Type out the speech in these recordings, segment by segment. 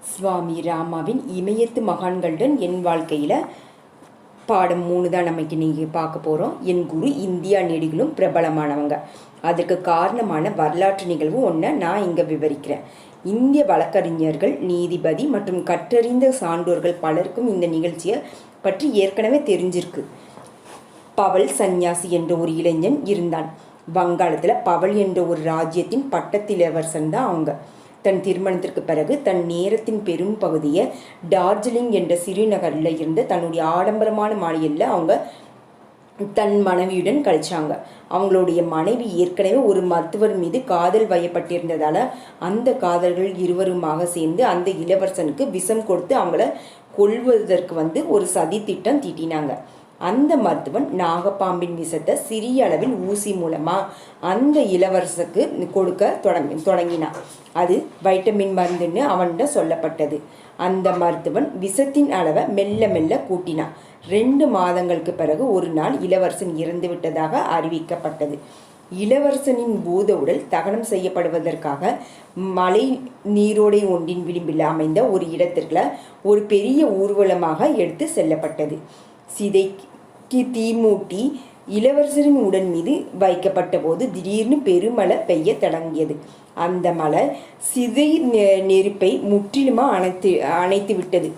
சுவாமி ராமாவின் இமயத்து மகான்களுடன் என் வாழ்க்கையில் பாடம் 3 தான் நமக்கு நீங்கள் பார்க்க போகிறோம். என் குரு இந்தியா நெடுகிலும் பிரபலமானவங்க. அதுக்கு காரணமான வரலாற்று நிகழ்வு ஒன்றை நான் இங்கே விவரிக்கிறேன். இந்திய வழக்கறிஞர்கள், நீதிபதி மற்றும் கற்றறிந்த சான்றோர்கள் பலருக்கும் இந்த நிகழ்ச்சியை பற்றி ஏற்கனவே தெரிஞ்சிருக்கு. பவல் சந்நியாசி என்ற ஒரு இளைஞன் இருந்தான். வங்காளத்தில் பவல் என்ற ஒரு ராஜ்யத்தின் பட்டத்திலவரசன் தான் அவங்க. தன் திருமணத்திற்கு பிறகு தன் நேரத்தின் பெரும் பகுதியை டார்ஜிலிங் என்ற சிறுநகரில் இருந்து தன்னுடைய ஆடம்பரமான மாளிகையில் அவங்க தன் மனைவியுடன் கழிச்சாங்க. அவங்களுடைய மனைவி ஏற்கனவே ஒரு மருத்துவர் மீது காதல் வயப்பட்டிருந்ததால் அந்த காதல்கள் இருவருமாக சேர்ந்து அந்த இளவரசனுக்கு விஷம் கொடுத்து அவங்கள கொல்வதற்கு ஒரு சதி திட்டம் தீட்டினாங்க. அந்த மருத்துவன் நாகப்பாம்பின் விஷத்தை சிறிய அளவில் ஊசி மூலமாக அந்த இளவரசருக்கு கொடுக்க தொடங்கினான். அது வைட்டமின் மருந்துன்னு அவன்கிட்ட சொல்லப்பட்டது. அந்த மருத்துவன் விஷத்தின் அளவை மெல்ல மெல்ல கூட்டினான். 2 மாதங்களுக்கு பிறகு ஒரு நாள் இளவரசன் இறந்து விட்டதாக அறிவிக்கப்பட்டது. இளவரசனின் பூத உடல் தகனம் செய்யப்படுவதற்காக மலை நீரோடை ஒன்றின் விளிம்பில் அமைந்த ஒரு இடத்திற்கு ஒரு பெரிய ஊர்வலமாக எடுத்து செல்லப்பட்டது. சிதைக்கு தீமூட்டி இளவரசரின் உடல் மீது வைக்கப்பட்ட போது திடீர்னு பெருமழை பெய்ய தொடங்கியது. அந்த மழை சிதை நெருப்பை முற்றிலுமாக அணைத்து விட்டது.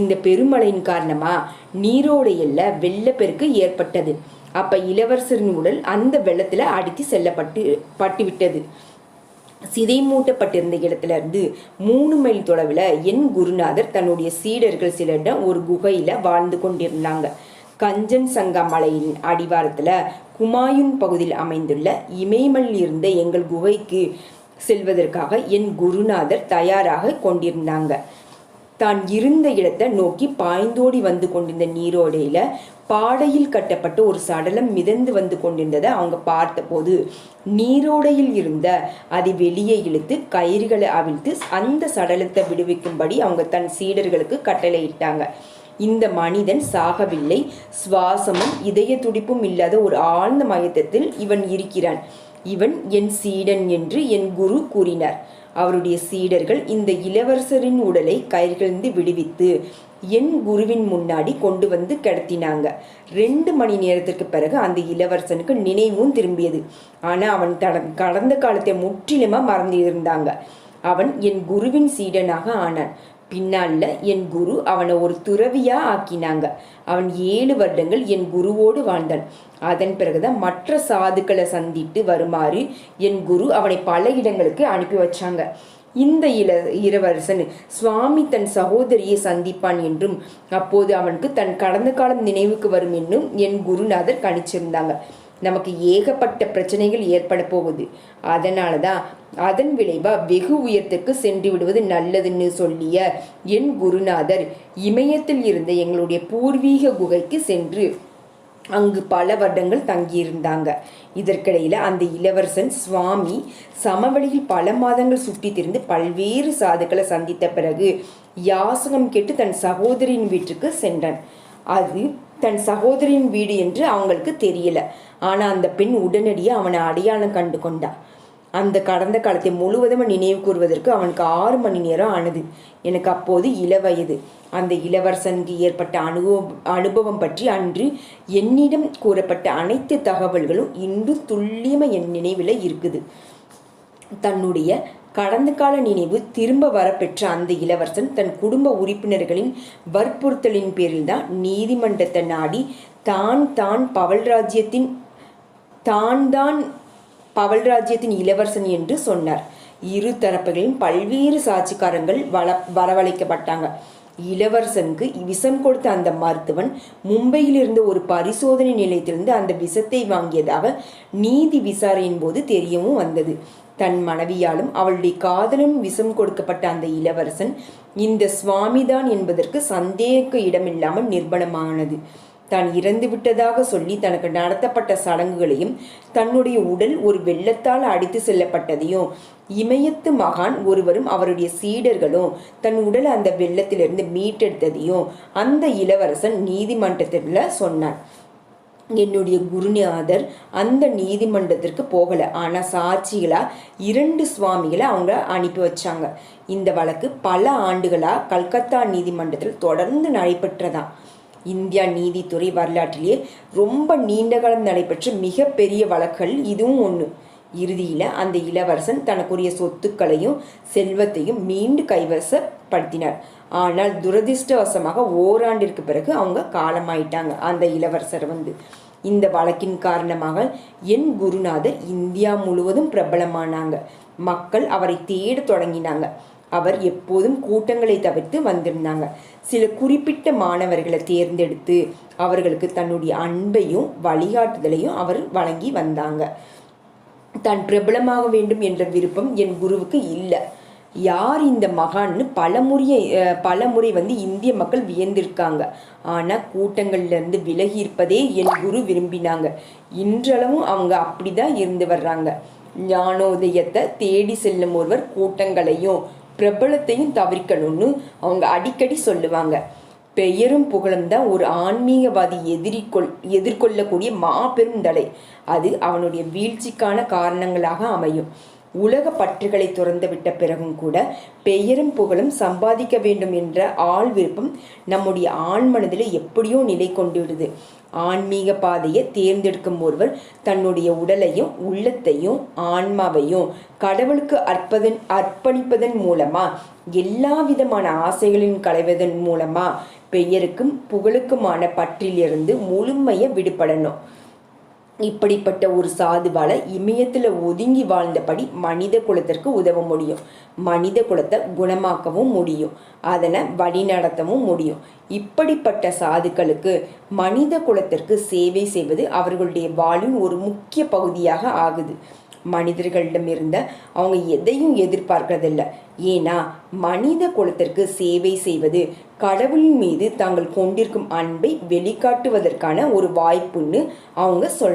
இந்த பெருமழையின் காரணமாக நீரோடையில் வெள்ளப்பெருக்கு ஏற்பட்டது. அப்போ இளவரசரின் உடல் அந்த வெள்ளத்தில் அடித்து செல்லப்பட்டு விட்டது. சிதை மூட்டப்பட்டிருந்த இடத்துல இருந்து 3 மைல் தொலைவில் என் குருநாதர் தன்னுடைய சீடர்கள் சிலரிடம் ஒரு குகையில் வாழ்ந்து கொண்டிருந்தாங்க. கஞ்சன் சங்கா மலையின் அடிவாரத்தில் குமாயூன் பகுதியில் அமைந்துள்ள இமயமலையில் இருந்த எங்கள் குகைக்கு செல்வதற்காக என் குருநாதர் தயாராக கொண்டிருந்தாங்க. தான் இருந்த இடத்தை நோக்கி பாய்ந்தோடி வந்து கொண்டிருந்த நீரோடையில் பாடையில் கட்டப்பட்ட ஒரு சடலம் மிதந்து வந்து கொண்டிருந்ததை அவங்க பார்த்தபோது நீரோடையில் இருந்த அதை வெளியே இழுத்து கயிறுகளை அவிழ்த்து அந்த சடலத்தை விடுவிக்கும்படி அவங்க தன் சீடர்களுக்கு கட்டளையிட்டாங்க. இந்த மனிதன் சாகவில்லை. சுவாசமும் இதய துடிப்பும் இல்லாத ஒரு ஆழ்ந்த மயக்கத்தில் இவன் இருக்கிறான். இவன் என் சீடன் என்று என் குரு கூறினார். அவருடைய சீடர்கள் இந்த இளவரசரின் உடலை கயிறிலிருந்து விடுவித்து என் குருவின் முன்னாடி கொண்டு வந்து கிடத்தினாங்க. 2 மணி நேரத்திற்கு பிறகு அந்த இளவரசனுக்கு நினைவும் திரும்பியது. ஆனால் அவன் கடந்த காலத்தை முற்றிலுமாக மறந்து இருந்தாங்க. அவன் என் குருவின் சீடனாக ஆனான். பின்னால என் குரு அவனை ஒரு துறவியாக ஆக்கினாங்க. அவன் 7 வருடங்கள் என் குருவோடு வாழ்ந்தான். அதன் பிறகுதான் மற்ற சாதுக்களை சந்தித்து வருமாறு என் குரு அவனை பல இடங்களுக்கு அனுப்பி வச்சாங்க. இந்த இளவரசன் சுவாமி தன் சகோதரியை சந்திப்பான் என்றும் அப்போது அவனுக்கு தன் கடந்த காலம் நினைவுக்கு வரும் என்னும் என் குருநாதர் கணிச்சிருந்தாங்க. நமக்கு ஏகப்பட்ட பிரச்சனைகள் ஏற்பட போகுது. அதனால தான் அதன் விளைவாக வெகு உயரத்துக்கு சென்று விடுவது நல்லதுன்னு சொல்லிய என் குருநாதர் இமயத்தில் இருந்த எங்களுடைய பூர்வீக குகைக்கு சென்று அங்கு பல வருடங்கள் தங்கியிருந்தாங்க. இதற்கிடையில் அந்த இளவரசன் சுவாமி சமவெளியில் பல மாதங்கள் சுற்றி திரிந்து பல்வேறு சாதுக்களை சந்தித்த பிறகு யாசகம் கேட்டு தன் சகோதரியின் வீட்டுக்கு சென்றான். அது தன் சகோதரியின் வீடு என்று அவங்களுக்கு தெரியல. ஆனால் அந்த பெண் உடனடியாக அவனை அடையாளம் கண்டு கொண்டான். அந்த கடந்த காலத்தை முழுவதும் நினைவு கூறுவதற்கு அவனுக்கு 6 மணி நேரம் ஆனது. எனக்கு அப்போது இளவயது. அந்த இளவரசனுக்கு ஏற்பட்ட அனுபவம் பற்றி அன்று என்னிடம் கூறப்பட்ட அனைத்து தகவல்களும் இன்று துல்லியமாக என் நினைவில் இருக்குது. தன்னுடைய கடந்த கால நினைவு திரும்ப வரப்பெற்ற அந்த இளவரசன் தன் குடும்ப உறுப்பினர்களின் வற்புறுத்தலின் பேரில் தான் நீதிமன்றத்தை நாடி தான் பவல்ராஜ்யத்தின் இளவரசன் என்று சொன்னார். 2 தரப்புகளின் பல்வேறு சாட்சிக்காரங்கள் வரவழைக்கப்பட்டாங்க. இளவரசனுக்கு விஷம் கொடுத்த அந்த மருத்துவன் மும்பையில் இருந்த ஒரு பரிசோதனை நிலையத்திலிருந்து அந்த விஷத்தை வாங்கியதாக நீதி விசாரணையின் போது தெரியவும் வந்தது. தன் மனைவியாலும் அவளுடைய காதலும் விஷம் கொடுக்கப்பட்ட அந்த இளவரசன் இந்த சுவாமிதான் என்பதற்கு சந்தேக இடமில்லாமல் நிர்பணமானது. தான் இறந்து விட்டதாக சொல்லி தனக்கு நடத்தப்பட்ட சடங்குகளையும் தன்னுடைய உடல் ஒரு வெள்ளத்தால் அடித்து செல்லப்பட்டதையும் இமயத்து மகான் ஒருவரும் அவருடைய சீடர்களும் தன் உடல் அந்த வெள்ளத்திலிருந்து மீட்டெடுத்ததையும் அந்த இளவரசன் நீதிமன்றத்தில் சொன்னான். என்னுடைய குருநாதர் அந்த நீதிமன்றத்திற்கு போகலை, ஆனால் சாட்சிகளாக 2 சுவாமிகளை அவங்க அனுப்பி வச்சாங்க. இந்த வழக்கு பல ஆண்டுகளாக கல்கத்தா நீதிமன்றத்தில் தொடர்ந்து நடைபெற்றதான். இந்தியா நீதித்துறை வரலாற்றிலேயே ரொம்ப நீண்ட காலம் நடைபெற்ற மிகப்பெரிய வழக்குகள் இதுவும் ஒன்று. இறுதியில் அந்த இளவரசன் தனக்குரிய சொத்துக்களையும் செல்வத்தையும் மீண்டும் கைவசப்படுத்தினார். ஆனால் துரதிர்ஷ்டவசமாக ஓராண்டிற்கு பிறகு அவங்க காலமாயிட்டாங்க. அந்த இளவரசர் இந்த வழக்கின் காரணமாக என் குருநாதர் இந்தியா முழுவதும் பிரபலமானாங்க. மக்கள் அவரை தேட தொடங்கினாங்க. அவர் எப்போதும் கூட்டங்களை தவிர்த்து வந்திருந்தாங்க. சில குறிப்பிட்ட மாணவர்களை தேர்ந்தெடுத்து அவர்களுக்கு தன்னுடைய அன்பையும் வழிகாட்டுதலையும் அவர் வழங்கி வந்தாங்க. தான் பிரபலமாக வேண்டும் என்ற விருப்பம் என் குருவுக்கு இல்லை. யார் இந்த மகான்னு பலமுறை இந்திய மக்கள் வியந்திருக்காங்க. ஆனால் கூட்டங்கள்லேருந்து விலகி இருப்பதே என் குரு விரும்பினாங்க. இன்றளவும் அவங்க அப்படிதான் இருந்து வர்றாங்க. ஞானோதயத்தை தேடி செல்லும் ஒருவர் கூட்டங்களையும் பிரபலத்தையும் தவிர்க்கணும்னு அவங்க அடிக்கடி சொல்லுவாங்க. பெயரும் புகழும் தான் ஒரு ஆன்மீகவாதி எதிர்கொள்ளக்கூடிய மாபெரும் தடை. அது அவனுடைய வீழ்ச்சிக்கான காரணங்களாக அமையும். உலக பற்றுகளை துறந்து விட்ட பிறகும் கூட பெயரும் புகழும் சம்பாதிக்க வேண்டும் என்ற ஆள் விருப்பம் நம்முடைய ஆழ்மனதில் எப்படியோ நிலை கொண்டுவிடுது. ஆன்மீக பாதையை தேர்ந்தெடுக்கும் ஒருவர் தன்னுடைய உடலையும் உள்ளத்தையும் ஆன்மாவையும் கடவுளுக்கு அர்ப்பணிப்பதன் மூலமா, எல்லா விதமான ஆசைகளின் களைவதன் மூலமா பெயருக்கும் புகழுக்குமான பற்றிலிருந்து முழுமைய விடுபடணும். இப்படிப்பட்ட ஒரு சாதுவால இமயத்தில் ஒதுங்கி வாழ்ந்தபடி மனித குலத்திற்கு உதவ முடியும். மனித குலத்தை குணமாக்கவும் முடியும். அதனை வழிநடத்தவும் முடியும். இப்படிப்பட்ட சாதுக்களுக்கு மனித குலத்திற்கு சேவை செய்வது அவர்களுடைய வாழ்வின் ஒரு முக்கிய பகுதியாக ஆகுது. மனிதர்களிடமிருந்த அவங்க எதையும் எதிர்பார்க்கறதில்லை. ஏன்னா மனித குலத்திற்கு சேவை செய்வது கடவுளின் மீது தாங்கள் கொண்டிருக்கும் அன்பை வெளிக்காட்டுவதற்கான ஒரு வாய்ப்புன்னு அவங்க சொல்றாங்க.